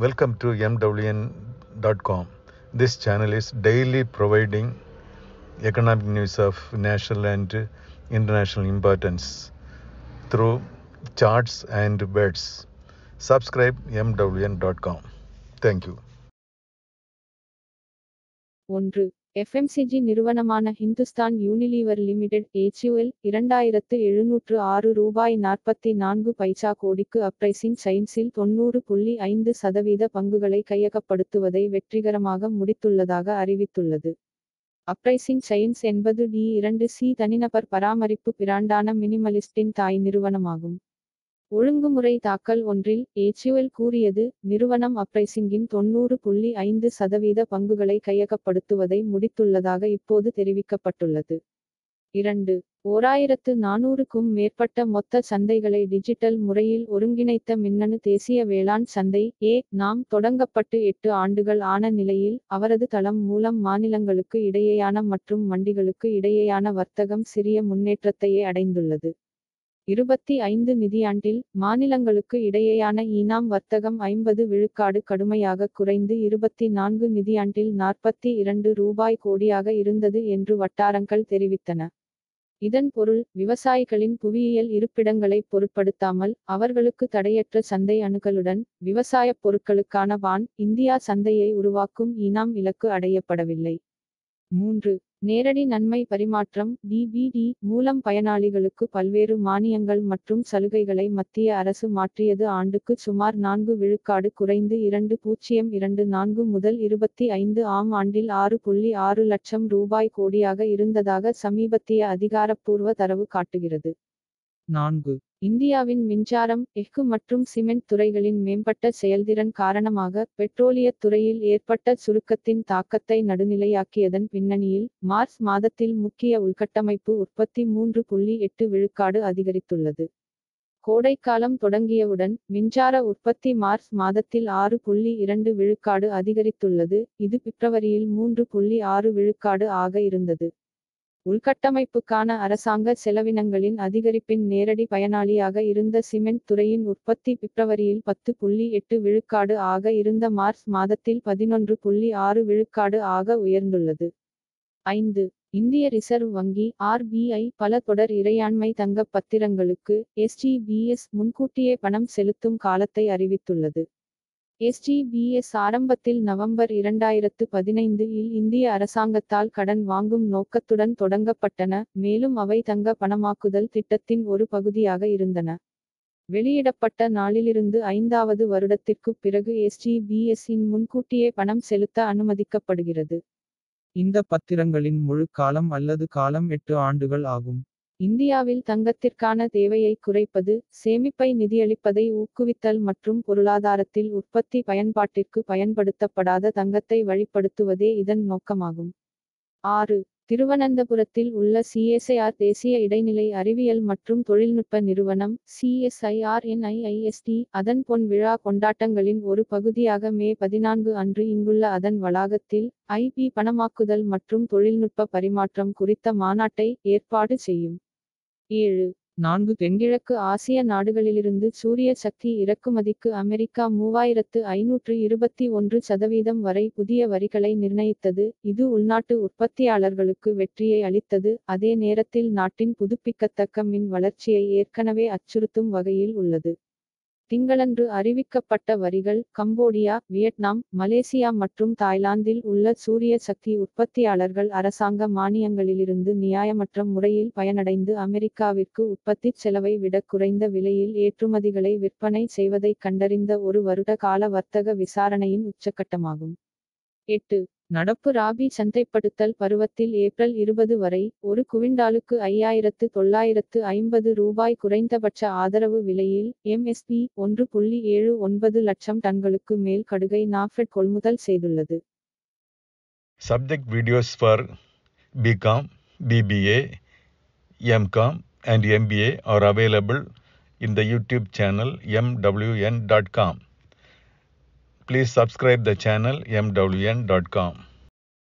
Welcome to MWN.com. This channel is daily providing economic news of national and international importance through charts and words. Subscribe MWN.com. Thank you. 1. FMCG நிறுவனமான Hindustan Unilever limited HUL 2706 ரூபாய் 44 பைசா கோடிக்கு uprising சயின்ஸில் 90.5% பங்குகளை கையகப்படுத்துவதை வெற்றிகரமாக முடித்துள்ளதாக அறிவித்துள்ளது. Uprising science என்பது D2C தனிநபர் பராமரிப்பு பிராண்டான மினிமலிஸ்டின் தாய் நிறுவனமாகும். ஒழுங்குமுறை தாக்கல் ஒன்றில் HUL கூறியது, நிறுவனம் அப்ரைசிங்கின் 90.5% பங்குகளை கையகப்படுத்துவதை முடித்துள்ளதாக இப்போது தெரிவிக்கப்பட்டுள்ளது. 2. 1400க்கும் மேற்பட்ட மொத்த சந்தைகளை டிஜிட்டல் முறையில் ஒருங்கிணைத்த மின்னணு தேசிய வேளாண் சந்தை நாம் தொடங்கப்பட்டு 8 ஆண்டுகள் ஆன நிலையில் அவரது தளம் மூலம் மாநிலங்களுக்கு இடையேயான மற்றும் மண்டிகளுக்கு இடையேயான வர்த்தகம் சிறிய முன்னேற்றத்தையே அடைந்துள்ளது. 25 நிதியாண்டில் மாநிலங்களுக்கு இடையேயான ஈனாம் வர்த்தகம் 50 விழுக்காடு கடுமையாக குறைந்து 24 நிதியாண்டில் 42 ரூபாய் கோடியாக இருந்தது என்று வட்டாரங்கள் தெரிவித்தன. இதன் பொருள், விவசாயிகளின் புவியியல் இருப்பிடங்களை பொருட்படுத்தாமல் அவர்களுக்கு தடையற்ற சந்தை அணுகலுடன் விவசாயப் பொருட்களுக்கான பான் இந்தியா சந்தையை உருவாக்கும் ஈனாம் இலக்கு அடையப்படவில்லை. 3. நேரடி நன்மை பரிமாற்றம் DBD மூலம் பயனாளிகளுக்கு பல்வேறு மானியங்கள் மற்றும் சலுகைகளை மத்திய அரசு மாற்றியது ஆண்டுக்கு சுமார் 4 விழுக்காடு குறைந்து 2024 முதல் 25 ஆம் ஆண்டில் 6.6 லட்சம் ரூபாய் கோடியாக இருந்ததாக சமீபத்திய அதிகாரப்பூர்வ தரவு காட்டுகிறது. 4. இந்தியாவின் மின்சாரம், எஃகு மற்றும் சிமெண்ட் துறைகளின் மேம்பட்ட செயல்திறன் காரணமாக பெட்ரோலியத் துறையில் ஏற்பட்ட சுருக்கத்தின் தாக்கத்தை நடுநிலையாக்கியதன் பின்னணியில் மார்ச் மாதத்தில் முக்கிய உள்கட்டமைப்பு உற்பத்தி 3.8 விழுக்காடு அதிகரித்துள்ளது. கோடைக்காலம் தொடங்கியவுடன் மின்சார உற்பத்தி மார்ச் மாதத்தில் 6.2 விழுக்காடு அதிகரித்துள்ளது, இது பிப்ரவரியில் 3.6 விழுக்காடு ஆக இருந்தது. உள்கட்டமைப்புக்கான அரசாங்க செலவினங்களின் அதிகரிப்பின் நேரடி பயனாளியாக இருந்த சிமெண்ட் துறையின் உற்பத்தி பிப்ரவரியில் 10.8 விழுக்காடு ஆக இருந்த மார்ச் மாதத்தில் 11.6 விழுக்காடு ஆக உயர்ந்துள்ளது. 5. இந்திய ரிசர்வ் வங்கி RBI பல தொடர் இறையாண்மை தங்கப் பத்திரங்களுக்கு SGBS முன்கூட்டியே பணம் செலுத்தும் காலத்தை அறிவித்துள்ளது. SGBS ஆரம்பத்தில் நவம்பர் 2015 இல் இந்திய அரசாங்கத்தால் கடன் வாங்கும் நோக்கத்துடன் தொடங்கப்பட்டன, மேலும் அவை தங்க பணமாக்குதல் திட்டத்தின் ஒரு பகுதியாக இருந்தன. வெளியிடப்பட்ட நாளிலிருந்து 5வது வருடத்திற்குப் பிறகு SGBS இன் முன்கூட்டியே பணம் செலுத்த அனுமதிக்கப்படுகிறது. இந்த பத்திரங்களின் முழு காலம் அல்லது காலம் 8 ஆண்டுகள் ஆகும். இந்தியாவில் தங்கத்திற்கான தேவையை குறைப்பது, சேமிப்பை நிதியளிப்பதை ஊக்குவித்தல் மற்றும் பொருளாதாரத்தில் உற்பத்தி பயன்பாட்டிற்கு பயன்படுத்தப்படாத தங்கத்தை வழிப்படுத்துவதே இதன் நோக்கமாகும். 6. திருவனந்தபுரத்தில் உள்ள CSIR தேசிய இடைநிலை அறிவியல் மற்றும் தொழில்நுட்ப நிறுவனம் CSIR-NIIST அதன் பொன் விழா கொண்டாட்டங்களின் ஒரு பகுதியாக மே 14 அன்று இங்குள்ள அதன் வளாகத்தில் IP பணமாக்குதல் மற்றும் தொழில்நுட்ப பரிமாற்றம் குறித்த மாநாட்டை ஏற்பாடு செய்யும். 7. 4 தென்கிழக்கு ஆசிய நாடுகளிலிருந்து சூரிய சக்தி இறக்குமதிக்கு அமெரிக்கா 3521% வரை புதிய வரிகளை நிர்ணயித்தது, இது உள்நாட்டு உற்பத்தியாளர்களுக்கு வெற்றியை அளித்தது, அதே நேரத்தில் நாட்டின் புதுப்பிக்கத்தக்க மின் வளர்ச்சியை ஏற்கனவே அச்சுறுத்தும் வகையில் உள்ளது. திங்களன்று அறிவிக்கப்பட்ட வரிகள் கம்போடியா, வியட்நாம், மலேசியா மற்றும் தாய்லாந்தில் உள்ள சூரிய சக்தி உற்பத்தியாளர்கள் அரசாங்க மானியங்களிலிருந்து நியாயமற்ற முறையில் பயனடைந்து அமெரிக்காவிற்கு உற்பத்திச் செலவை விட குறைந்த விலையில் ஏற்றுமதிகளை விற்பனை செய்வதைக் கண்டறிந்த ஒரு வருட கால வர்த்தக விசாரணையின் உச்சக்கட்டமாகும். 8. நடப்பு ராபி சந்தைப்படுத்தல் பருவத்தில் ஏப்ரல் 20 வரை ஒரு குவிண்டாலுக்கு 5950 ரூபாய் குறைந்தபட்ச ஆதரவு விலையில் MSP 1.79 லட்சம் டன்களுக்கு மேல் கடுகை நாஃபெட் கொள்முதல் செய்துள்ளது. Subject videos for BCom, BBA, MCom and MBA are available in the YouTube channel MWN.com. Please subscribe the channel MWN.com.